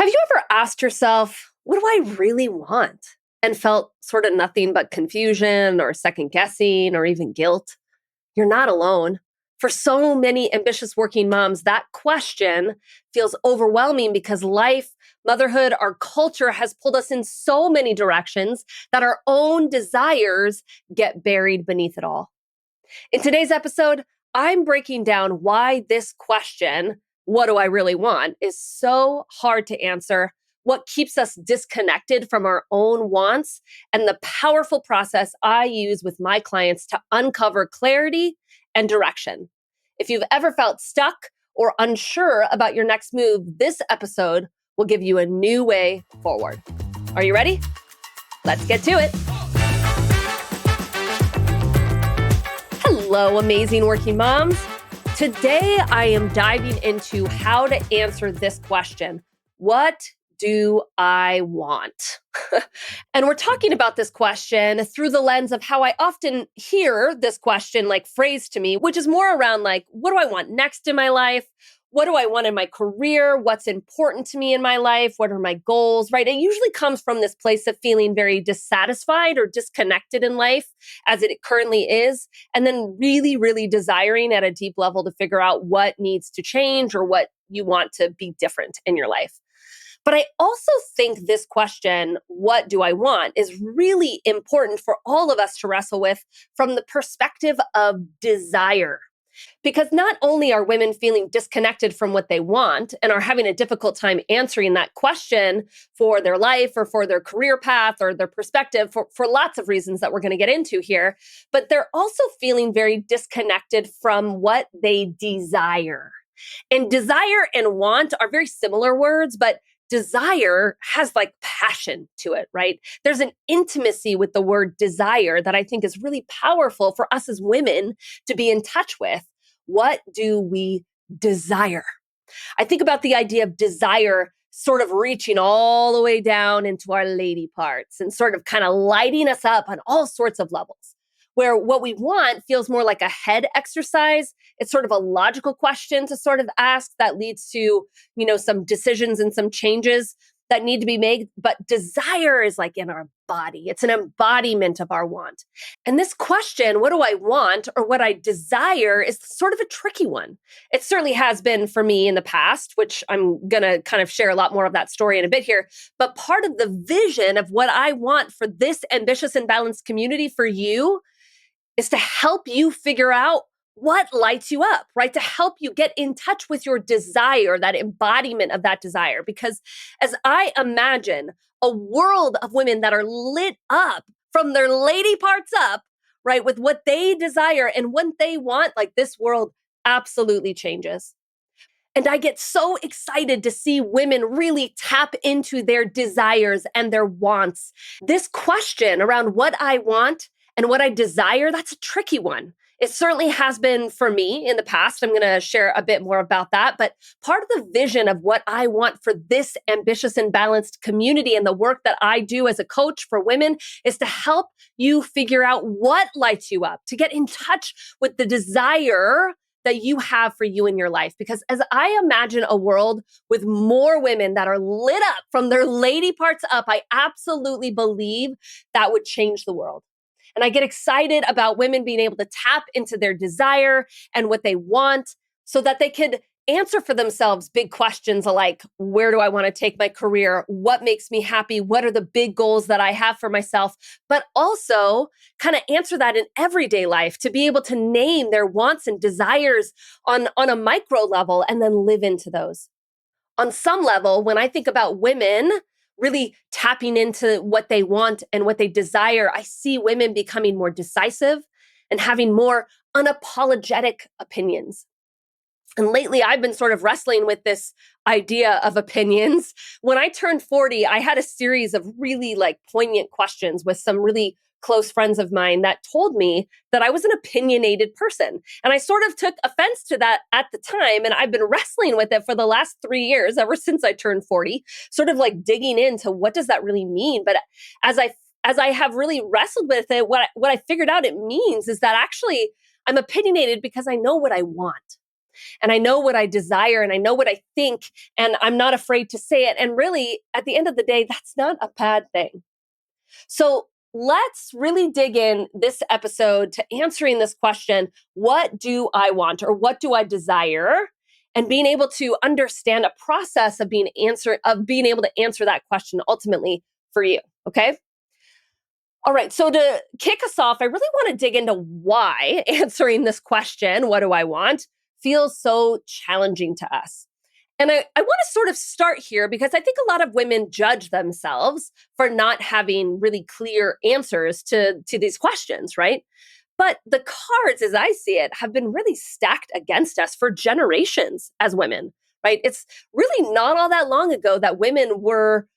Have you ever asked yourself, what do I really want? And felt sort of nothing but confusion or second guessing or even guilt? You're not alone. For so many ambitious working moms, that question feels overwhelming because life, motherhood, our culture has pulled us in so many directions that our own desires get buried beneath it all. In today's episode, I'm breaking down why this question, what do I really want, is so hard to answer, what keeps us disconnected from our own wants, and the powerful process I use with my clients to uncover clarity and direction. If you've ever felt stuck or unsure about your next move, this episode will give you a new way forward. Are you ready? Let's get to it. Hello, amazing working moms. Today, I am diving into how to answer this question. What do I want? And we're talking about this question through the lens of how I often hear this question phrased to me, which is more around what do I want next in my life? What do I want in my career? What's important to me in my life? What are my goals, right? It usually comes from this place of feeling very dissatisfied or disconnected in life as it currently is, and then really, really desiring at a deep level to figure out what needs to change or what you want to be different in your life. But I also think this question, what do I want, is really important for all of us to wrestle with from the perspective of desire. Because not only are women feeling disconnected from what they want and are having a difficult time answering that question for their life or for their career path or their perspective for lots of reasons that we're going to get into here, but they're also feeling very disconnected from what they desire. And desire and want are very similar words, but desire has passion to it, right? There's an intimacy with the word desire that I think is really powerful for us as women to be in touch with. What do we desire? I think about the idea of desire sort of reaching all the way down into our lady parts and sort of kind of lighting us up on all sorts of levels. Where what we want feels more like a head exercise. It's sort of a logical question to sort of ask that leads to, some decisions and some changes that need to be made. But desire is in our body. It's an embodiment of our want. And this question, what do I want or what I desire, is sort of a tricky one. It certainly has been for me in the past, which I'm going to kind of share a lot more of that story in a bit here. But part of the vision of what I want for this ambitious and balanced community for you is to help you figure out what lights you up, right? To help you get in touch with your desire, that embodiment of that desire. Because as I imagine a world of women that are lit up from their lady parts up, right, with what they desire and what they want, this world absolutely changes. And I get so excited to see women really tap into their desires and their wants. This question around what I want and what I desire, that's a tricky one. It certainly has been for me in the past. I'm going to share a bit more about that. But part of the vision of what I want for this ambitious and balanced community and the work that I do as a coach for women is to help you figure out what lights you up, to get in touch with the desire that you have for you in your life. Because as I imagine a world with more women that are lit up from their lady parts up, I absolutely believe that would change the world. And I get excited about women being able to tap into their desire and what they want so that they could answer for themselves big questions like, where do I want to take my career? What makes me happy? What are the big goals that I have for myself? But also kind of answer that in everyday life, to be able to name their wants and desires on a micro level and then live into those. On some level, when I think about women really tapping into what they want and what they desire, I see women becoming more decisive and having more unapologetic opinions. And lately, I've been sort of wrestling with this idea of opinions. When I turned 40, I had a series of really poignant questions with some really close friends of mine that told me that I was an opinionated person. And I sort of took offense to that at the time. And I've been wrestling with it for the last 3 years, ever since I turned 40, sort of digging into what does that really mean? But as I have really wrestled with it, what I figured out it means is that actually I'm opinionated because I know what I want. And I know what I desire and I know what I think, and I'm not afraid to say it. And really, at the end of the day, that's not a bad thing. So let's really dig in this episode to answering this question: what do I want, or what do I desire? And being able to understand a process of being able to answer that question ultimately for you. Okay. All right. So to kick us off, I really want to dig into why answering this question, what do I want, feels so challenging to us. And I want to sort of start here because I think a lot of women judge themselves for not having really clear answers to these questions, right? But the cards, as I see it, have been really stacked against us for generations as women, right? It's really not all that long ago that women were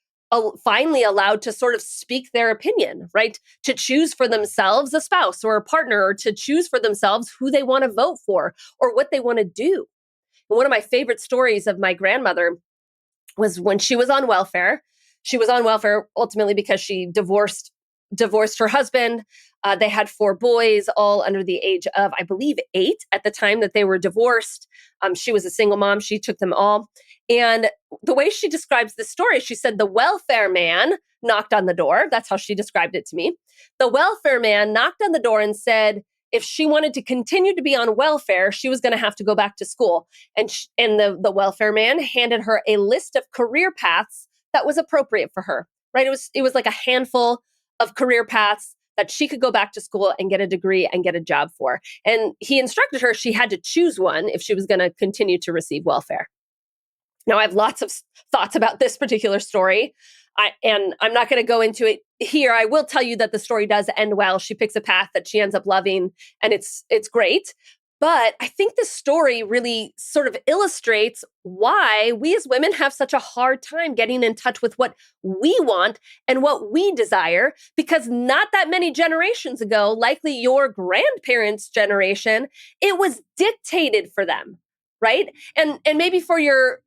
finally allowed to sort of speak their opinion, right? To choose for themselves a spouse or a partner, or to choose for themselves who they want to vote for or what they want to do. And one of my favorite stories of my grandmother was when she was on welfare. She was on welfare ultimately because she divorced her husband. They had four boys, all under the age of, I believe, 8 at the time that they were divorced. She was a single mom. She took them all. And the way she describes the story, she said the welfare man knocked on the door. That's how she described it to me. The welfare man knocked on the door and said, if she wanted to continue to be on welfare, she was going to have to go back to school. And the welfare man handed her a list of career paths that was appropriate for her. Right? It was like a handful of career paths that she could go back to school and get a degree and get a job for. And he instructed her she had to choose one if she was going to continue to receive welfare. Now, I have lots of thoughts about this particular story, and I'm not going to go into it here. I will tell you that the story does end well. She picks a path that she ends up loving, and it's great. But I think the story really sort of illustrates why we as women have such a hard time getting in touch with what we want and what we desire, because not that many generations ago, likely your grandparents' generation, it was dictated for them. Right. And maybe for your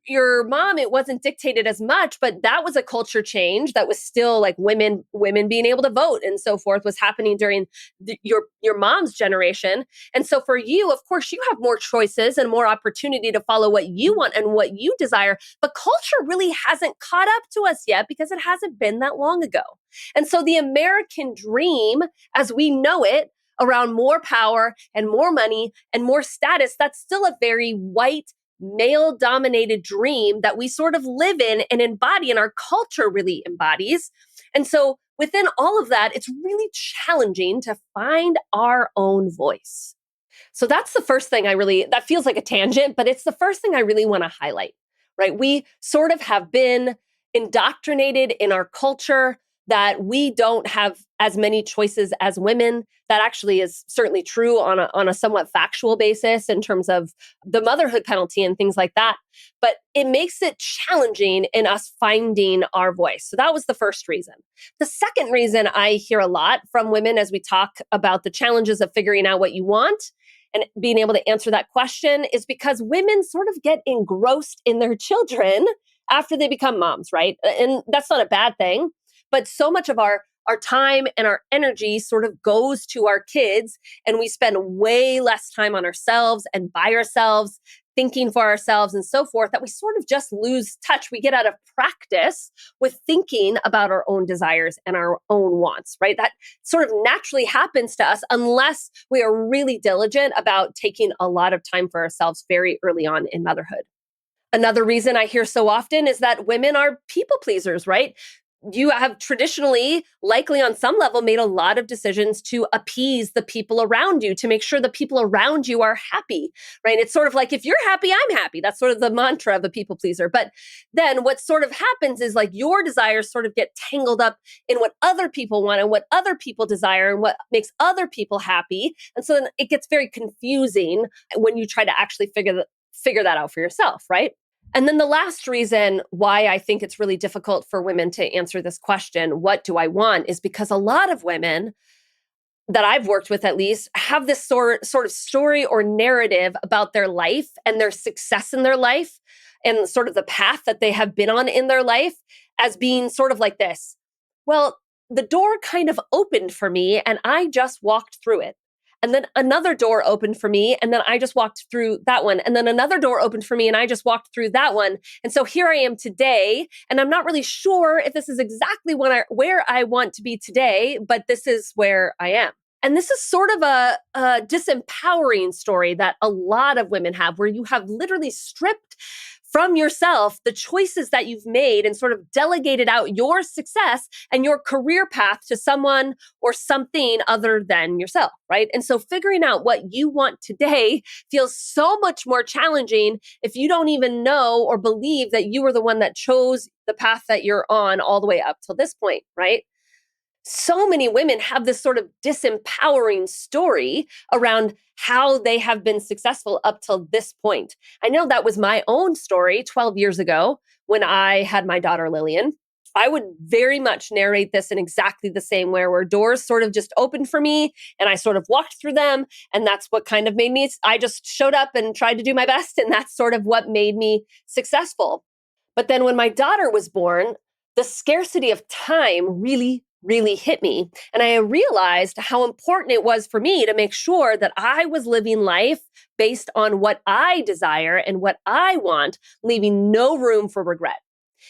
mom, it wasn't dictated as much, but that was a culture change that was still like women being able to vote and so forth was happening during your mom's generation. And so for you, of course, you have more choices and more opportunity to follow what you want and what you desire. But culture really hasn't caught up to us yet because it hasn't been that long ago. And so the American dream, as we know it, around more power and more money and more status, that's still a very white, male dominated dream that we sort of live in and embody, and our culture really embodies. And so within all of that, it's really challenging to find our own voice. So that's the first thing that feels like a tangent, but it's the first thing I really want to highlight, right? We sort of have been indoctrinated in our culture that we don't have as many choices as women. That actually is certainly true on a somewhat factual basis in terms of the motherhood penalty and things like that. But it makes it challenging in us finding our voice. So that was the first reason. The second reason I hear a lot from women as we talk about the challenges of figuring out what you want and being able to answer that question is because women sort of get engrossed in their children after they become moms, right? And that's not a bad thing. But so much of our time and our energy sort of goes to our kids, and we spend way less time on ourselves and by ourselves, thinking for ourselves and so forth, that we sort of just lose touch. We get out of practice with thinking about our own desires and our own wants, right? That sort of naturally happens to us unless we are really diligent about taking a lot of time for ourselves very early on in motherhood. Another reason I hear so often is that women are people pleasers, right? You have traditionally, likely on some level, made a lot of decisions to appease the people around you, to make sure the people around you are happy, right? It's sort of like, if you're happy, I'm happy. That's sort of the mantra of a people pleaser. But then what sort of happens is like your desires sort of get tangled up in what other people want and what other people desire and what makes other people happy. And so then it gets very confusing when you try to actually figure that out for yourself, right? And then the last reason why I think it's really difficult for women to answer this question, what do I want, is because a lot of women that I've worked with, at least, have this sort of story or narrative about their life and their success in their life and sort of the path that they have been on in their life as being sort of like this. Well, the door kind of opened for me and I just walked through it. And then another door opened for me. And then I just walked through that one. And then another door opened for me and I just walked through that one. And so here I am today. And I'm not really sure if this is exactly where I want to be today, but this is where I am. And this is sort of a disempowering story that a lot of women have, where you have literally stripped from yourself the choices that you've made and sort of delegated out your success and your career path to someone or something other than yourself, right? And so figuring out what you want today feels so much more challenging if you don't even know or believe that you were the one that chose the path that you're on all the way up till this point, right? So many women have this sort of disempowering story around how they have been successful up till this point. I know that was my own story 12 years ago when I had my daughter Lillian. I would very much narrate this in exactly the same way, where doors sort of just opened for me and I sort of walked through them. And that's what kind of made me, I just showed up and tried to do my best. And that's sort of what made me successful. But then when my daughter was born, the scarcity of time really hit me. And I realized how important it was for me to make sure that I was living life based on what I desire and what I want, leaving no room for regret.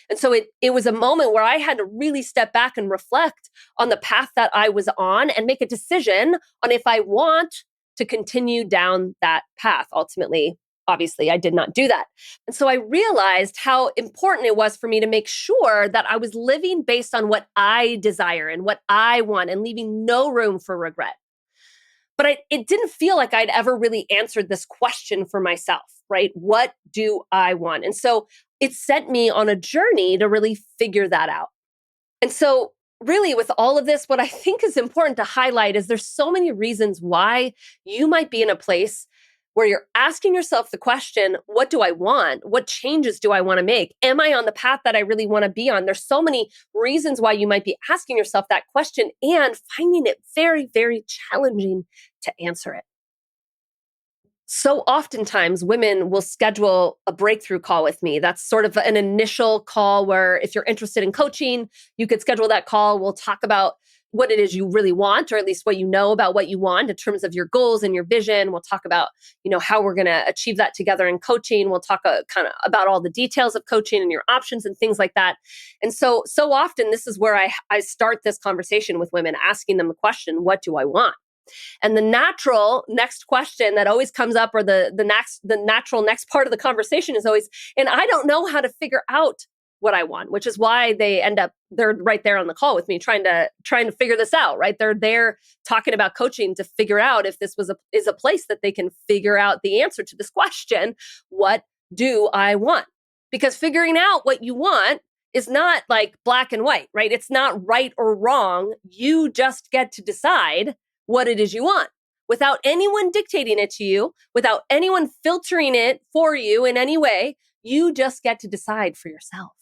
And so it was a moment where I had to really step back and reflect on the path that I was on and make a decision on if I want to continue down that path. Ultimately, obviously, I did not do that. And so I realized how important it was for me to make sure that I was living based on what I desire and what I want and leaving no room for regret. But it didn't feel like I'd ever really answered this question for myself, right? What do I want? And so it sent me on a journey to really figure that out. And so really with all of this, what I think is important to highlight is there's so many reasons why you might be in a place where you're asking yourself the question, what do I want? What changes do I want to make? Am I on the path that I really want to be on? There's so many reasons why you might be asking yourself that question and finding it very challenging to answer it. So oftentimes women will schedule a breakthrough call with me. That's sort of an initial call where if you're interested in coaching, you could schedule that call. We'll talk about what it is you really want, or at least what you know about what you want in terms of your goals and your vision. We'll talk about, how we're going to achieve that together in coaching. We'll talk kind of about all the details of coaching and your options and things like that. And so often this is where I start this conversation with women, asking them the question, what do I want? And the natural next question that always comes up, or the natural next part of the conversation is always, and I don't know how to figure out what I want, which is why they're right there on the call with me trying to figure this out, right? They're there talking about coaching to figure out if this is a place that they can figure out the answer to this question, what do I want? Because figuring out what you want is not like black and white, right? It's not right or wrong. You just get to decide what it is you want without anyone dictating it to you, without anyone filtering it for you in any way. You just get to decide for yourself,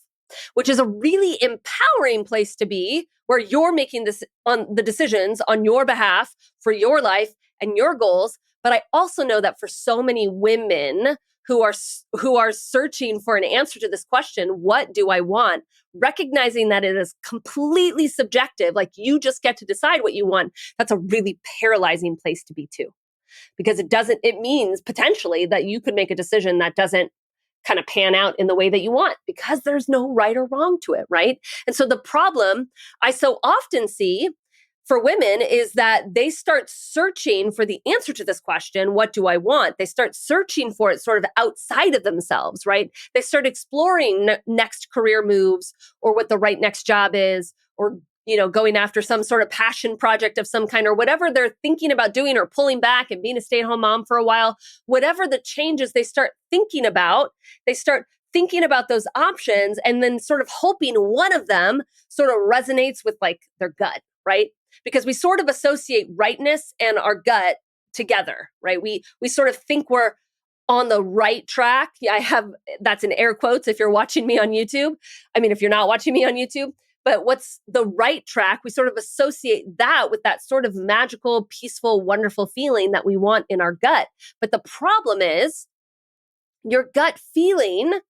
which is a really empowering place to be, where you're making the decisions on your behalf for your life and your goals. But I also know that for so many women who are searching for an answer to this question, what do I want? Recognizing that it is completely subjective, like you just get to decide what you want. That's a really paralyzing place to be too, because it means potentially that you could make a decision that doesn't kind of pan out in the way that you want, because there's no right or wrong to it, right? And so the problem I so often see for women is that they start searching for the answer to this question, what do I want? They start searching for it sort of outside of themselves, right? They start exploring next career moves, or what the right next job is, or going after some sort of passion project of some kind, or whatever they're thinking about doing, or pulling back and being a stay-at-home mom for a while. Whatever the changes they start thinking about those options, and then sort of hoping one of them sort of resonates with like their gut, right? Because we sort of associate rightness and our gut together, right? We sort of think we're on the right track. Yeah, that's in air quotes if you're watching me on YouTube. I mean, if you're not watching me on YouTube, but what's the right track? We sort of associate that with that sort of magical, peaceful, wonderful feeling that we want in our gut. But the problem is, your gut feeling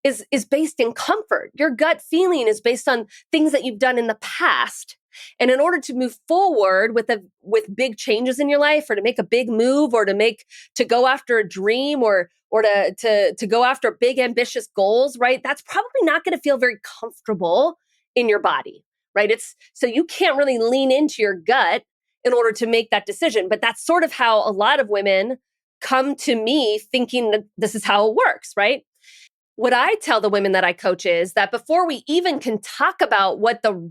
is based in comfort. Your gut feeling is based on things that you've done in the past And in order to move forward with big changes in your life, or to make a big move, or to go after a dream, or to go after big ambitious goals, right? That's probably not going to feel very comfortable in your body, right? It's so you can't really lean into your gut in order to make that decision. But that's sort of how a lot of women come to me thinking that this is how it works, right? What I tell the women that I coach is that before we even can talk about what the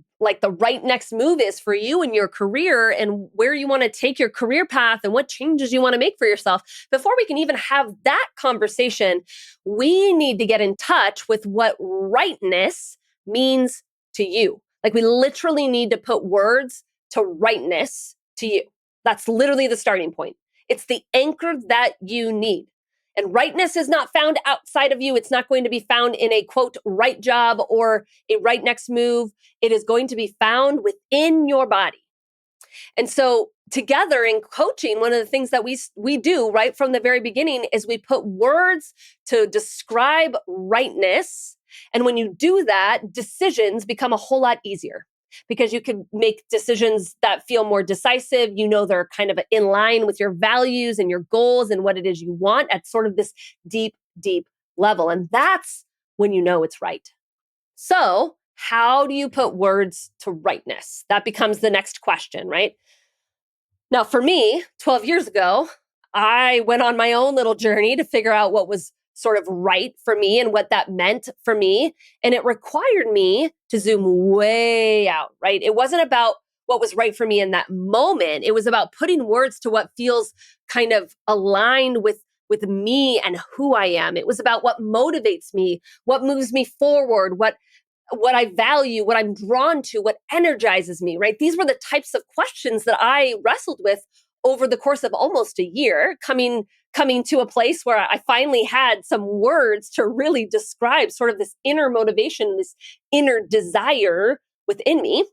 right next move is for you in your career, and where you want to take your career path, and what changes you want to make for yourself, before we can even have that conversation, we need to get in touch with what rightness means to you. Like, we literally need to put words to rightness to you. That's literally the starting point. It's the anchor that you need. And rightness is not found outside of you. It's not going to be found in a quote, right job or a right next move. It is going to be found within your body. And so together in coaching, one of the things that we do right from the very beginning is we put words to describe rightness. And when you do that, decisions become a whole lot easier, because you can make decisions that feel more decisive. You know, they're kind of in line with your values and your goals and what it is you want at sort of this deep, deep level. And that's when you know it's right. So, how do you put words to rightness? That becomes the next question, right? Now, for me, 12 years ago, I went on my own little journey to figure out what was sort of right for me and what that meant for me. And it required me to zoom way out, right? It wasn't about what was right for me in that moment. It was about putting words to what feels kind of aligned with me and who I am. It was about what motivates me, what moves me forward, what I value, what I'm drawn to, what energizes me, right? These were the types of questions that I wrestled with over the course of almost a year, coming to a place where I finally had some words to really describe sort of this inner motivation, this inner desire within me.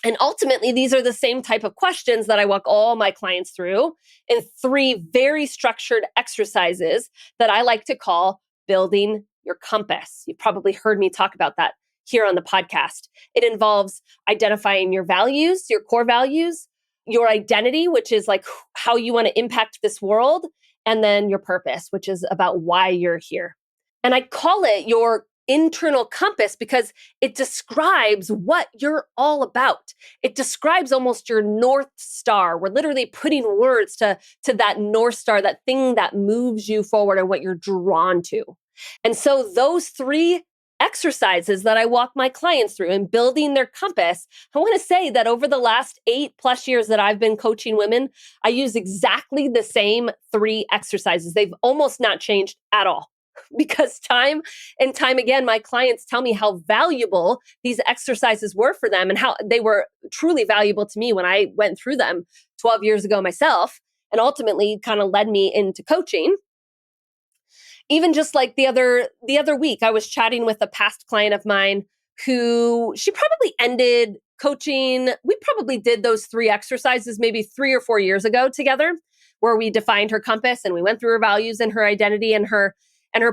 And ultimately, these are the same type of questions that I walk all my clients through in 3 very structured exercises that I like to call building your compass. You've probably heard me talk about that here on the podcast. It involves identifying your values, your core values, your identity, which is like how you want to impact this world, and then your purpose, which is about why you're here. And I call it your internal compass because it describes what you're all about. It describes almost your North Star. We're literally putting words to that North Star, that thing that moves you forward and what you're drawn to. And so those 3 exercises that I walk my clients through in building their compass, I want to say that over the last 8+ years that I've been coaching women, I use exactly the same 3 exercises. They've almost not changed at all. Because time and time again, my clients tell me how valuable these exercises were for them, and how they were truly valuable to me when I went through them 12 years ago myself, and ultimately kind of led me into coaching. Even just like the other week, I was chatting with a past client of mine who she probably ended coaching. We probably did those 3 exercises maybe 3 or 4 years ago together, where we defined her compass and we went through her values and her identity and her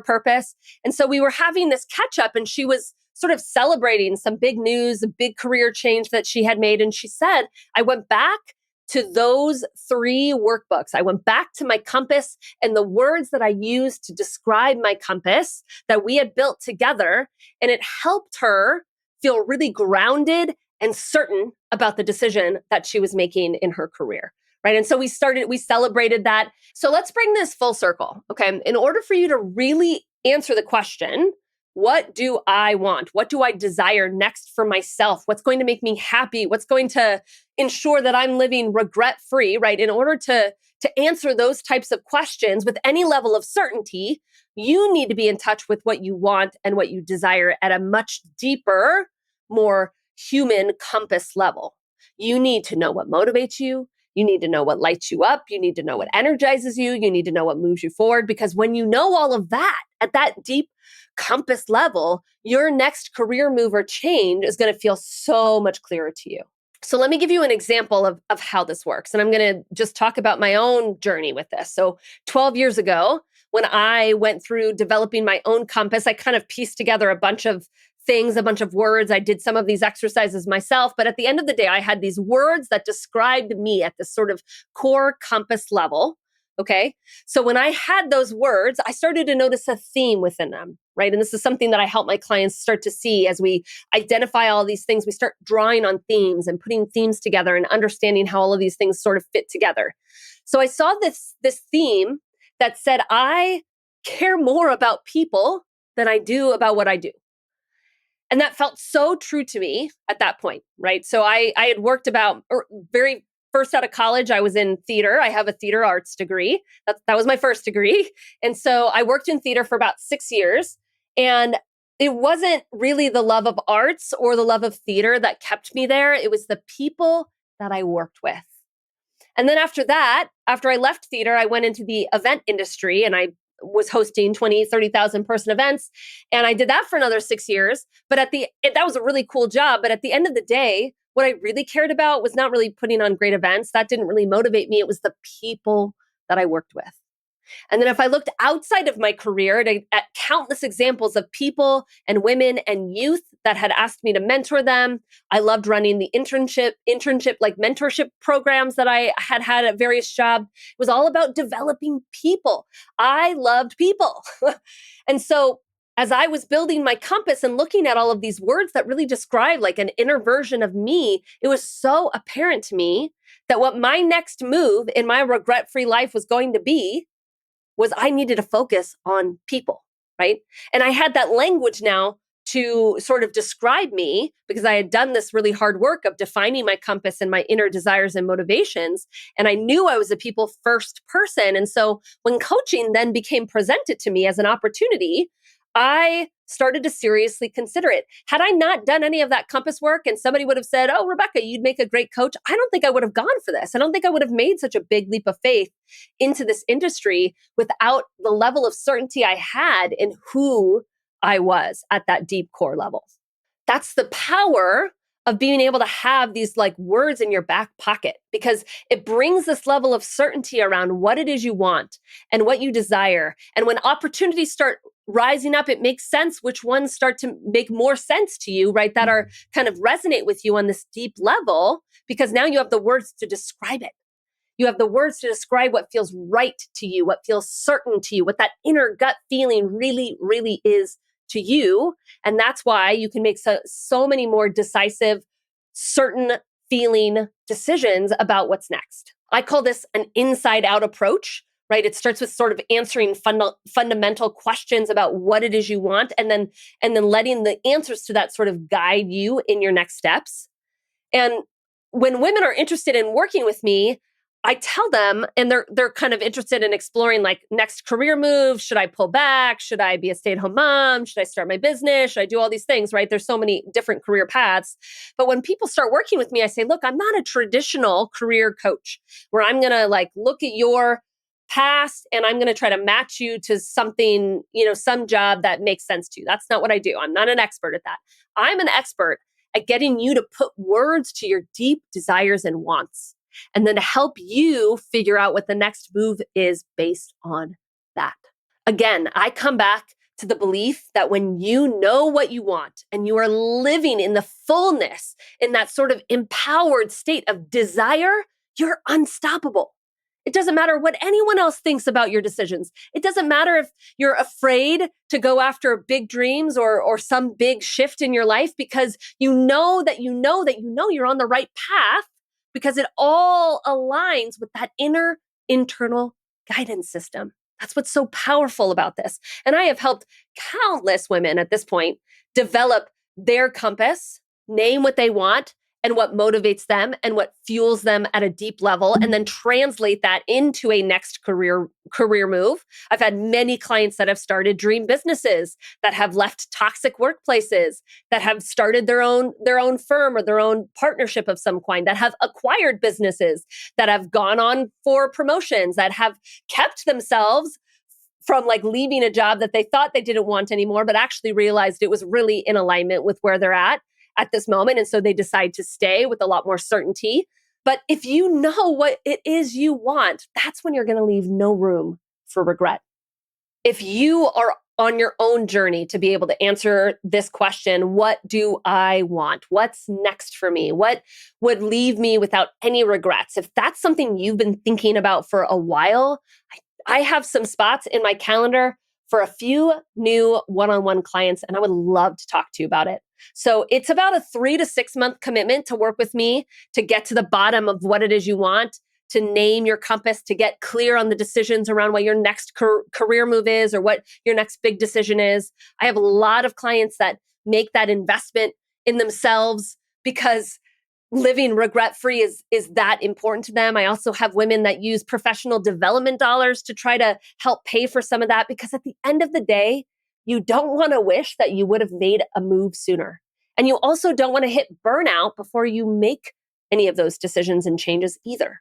purpose. And so we were having this catch up, and she was sort of celebrating some big news, a big career change that she had made. And she said, I went back to those 3 workbooks. I went back to my compass and the words that I used to describe my compass that we had built together. And it helped her feel really grounded and certain about the decision that she was making in her career. Right. And so we celebrated that. So let's bring this full circle. Okay. In order for you to really answer the question, what do I want? What do I desire next for myself? What's going to make me happy? What's going to ensure that I'm living regret-free, right? In order to answer those types of questions with any level of certainty, you need to be in touch with what you want and what you desire at a much deeper, more human compass level. You need to know what motivates you. You need to know what lights you up. You need to know what energizes you. You need to know what moves you forward. Because when you know all of that at that deep compass level, your next career move or change is going to feel so much clearer to you. So let me give you an example of how this works. And I'm going to just talk about my own journey with this. So 12 years ago, when I went through developing my own compass, I kind of pieced together a bunch of things, a bunch of words. I did some of these exercises myself, but at the end of the day, I had these words that described me at this sort of core compass level. Okay. So when I had those words, I started to notice a theme within them, right? And this is something that I help my clients start to see as we identify all these things. We start drawing on themes and putting themes together and understanding how all of these things sort of fit together. So I saw this theme that said, I care more about people than I do about what I do. And that felt so true to me at that point, right? So I had worked very first out of college, I was in theater. I have a theater arts degree. That was my first degree. And so I worked in theater for about 6 years. And it wasn't really the love of arts or the love of theater that kept me there. It was the people that I worked with. And then after that, after I left theater, I went into the event industry and I was hosting 20, 30,000 person events. And I did that for another 6 years. But that was a really cool job. But at the end of the day, what I really cared about was not really putting on great events. That didn't really motivate me. It was the people that I worked with. And then if I looked outside of my career at countless examples of people and women and youth that had asked me to mentor them, I loved running the internship like mentorship programs that I had at various jobs. It was all about developing people. I loved people. And so as I was building my compass and looking at all of these words that really describe like an inner version of me, it was so apparent to me that what my next move in my regret-free life was going to be was I needed to focus on people, right? And I had that language now to sort of describe me because I had done this really hard work of defining my compass and my inner desires and motivations. And I knew I was a people first person. And so when coaching then became presented to me as an opportunity, I started to seriously consider it. Had I not done any of that compass work and somebody would have said, oh, Rebecca, you'd make a great coach, I don't think I would have gone for this. I don't think I would have made such a big leap of faith into this industry without the level of certainty I had in who I was at that deep core level. That's the power of being able to have these like words in your back pocket because it brings this level of certainty around what it is you want and what you desire. And when opportunities start rising up, it makes sense which ones start to make more sense to you, right? That are kind of resonate with you on this deep level because now you have the words to describe it. You have the words to describe what feels right to you, what feels certain to you, what that inner gut feeling really, really is to you. And that's why you can make so many more decisive, certain feeling decisions about what's next. I call this an inside out approach, right? It starts with sort of answering fundamental questions about what it is you want and then letting the answers to that sort of guide you in your next steps. And when women are interested in working with me, I tell them, and they're kind of interested in exploring like next career moves. Should I pull back? Should I be a stay-at-home mom? Should I start my business? Should I do all these things, right? There's so many different career paths. But when people start working with me, I say, look, I'm not a traditional career coach where I'm going to like look at your past and I'm going to try to match you to something, some job that makes sense to you. That's not what I do. I'm not an expert at that. I'm an expert at getting you to put words to your deep desires and wants, and then to help you figure out what the next move is based on that. Again, I come back to the belief that when you know what you want and you are living in the fullness, in that sort of empowered state of desire, you're unstoppable. It doesn't matter what anyone else thinks about your decisions. It doesn't matter if you're afraid to go after big dreams or some big shift in your life because you know you're on the right path because it all aligns with that inner internal guidance system. That's what's so powerful about this. And I have helped countless women at this point develop their compass, name what they want, and what motivates them and what fuels them at a deep level, and then translate that into a next career move. I've had many clients that have started dream businesses, that have left toxic workplaces, that have started their own firm or their own partnership of some kind, that have acquired businesses, that have gone on for promotions, that have kept themselves from like leaving a job that they thought they didn't want anymore, but actually realized it was really in alignment with where they're at this moment. And so they decide to stay with a lot more certainty. But if you know what it is you want, that's when you're going to leave no room for regret. If you are on your own journey to be able to answer this question, what do I want? What's next for me? What would leave me without any regrets? If that's something you've been thinking about for a while, I have some spots in my calendar for a few new one-on-one clients, and I would love to talk to you about it. So it's about a 3 to 6 month commitment to work with me to get to the bottom of what it is you want, to name your compass, to get clear on the decisions around what your next career move is or what your next big decision is. I have a lot of clients that make that investment in themselves because living regret-free is that important to them. I also have women that use professional development dollars to try to help pay for some of that, because at the end of the day, you don't want to wish that you would have made a move sooner. And you also don't want to hit burnout before you make any of those decisions and changes either.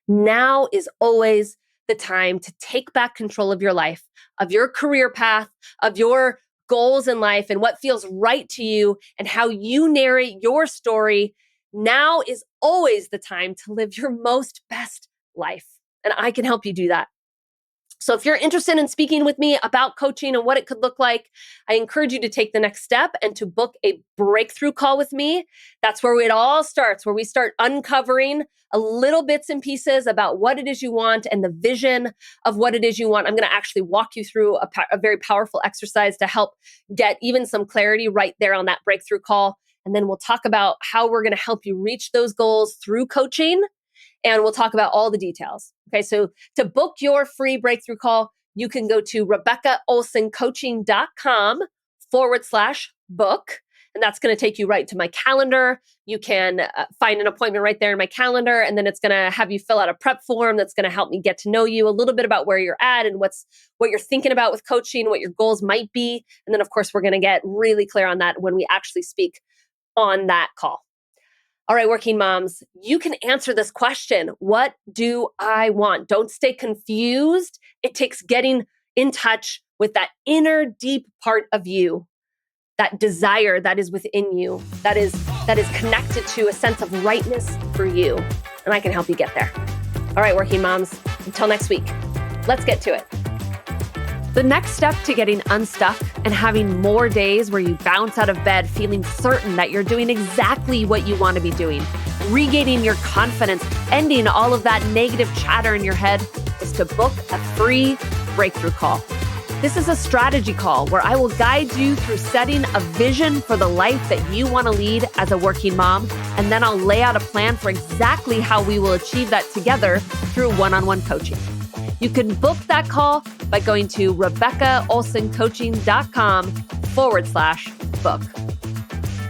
Now is always the time to take back control of your life, of your career path, of your goals in life, and what feels right to you and how you narrate your story. Now is always the time to live your most best life. And I can help you do that. So if you're interested in speaking with me about coaching and what it could look like, I encourage you to take the next step and to book a breakthrough call with me. That's where it all starts, where we start uncovering a little bits and pieces about what it is you want and the vision of what it is you want. I'm going to actually walk you through a very powerful exercise to help get even some clarity right there on that breakthrough call. And then we'll talk about how we're going to help you reach those goals through coaching. And we'll talk about all the details. Okay, so to book your free breakthrough call, you can go to RebeccaOlsonCoaching.com/book. And that's going to take you right to my calendar. You can find an appointment right there in my calendar. And then it's going to have you fill out a prep form that's going to help me get to know you a little bit about where you're at and what you're thinking about with coaching, what your goals might be. And then, of course, we're going to get really clear on that when we actually speak on that call. All right, working moms, you can answer this question. What do I want? Don't stay confused. It takes getting in touch with that inner deep part of you, that desire that is within you, that is connected to a sense of rightness for you. And I can help you get there. All right, working moms, until next week, let's get to it. The next step to getting unstuck and having more days where you bounce out of bed feeling certain that you're doing exactly what you want to be doing, regaining your confidence, ending all of that negative chatter in your head, is to book a free breakthrough call. This is a strategy call where I will guide you through setting a vision for the life that you want to lead as a working mom, and then I'll lay out a plan for exactly how we will achieve that together through one-on-one coaching. You can book that call by going to RebeccaOlsonCoaching.com/book.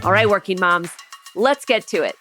All right, working moms, let's get to it.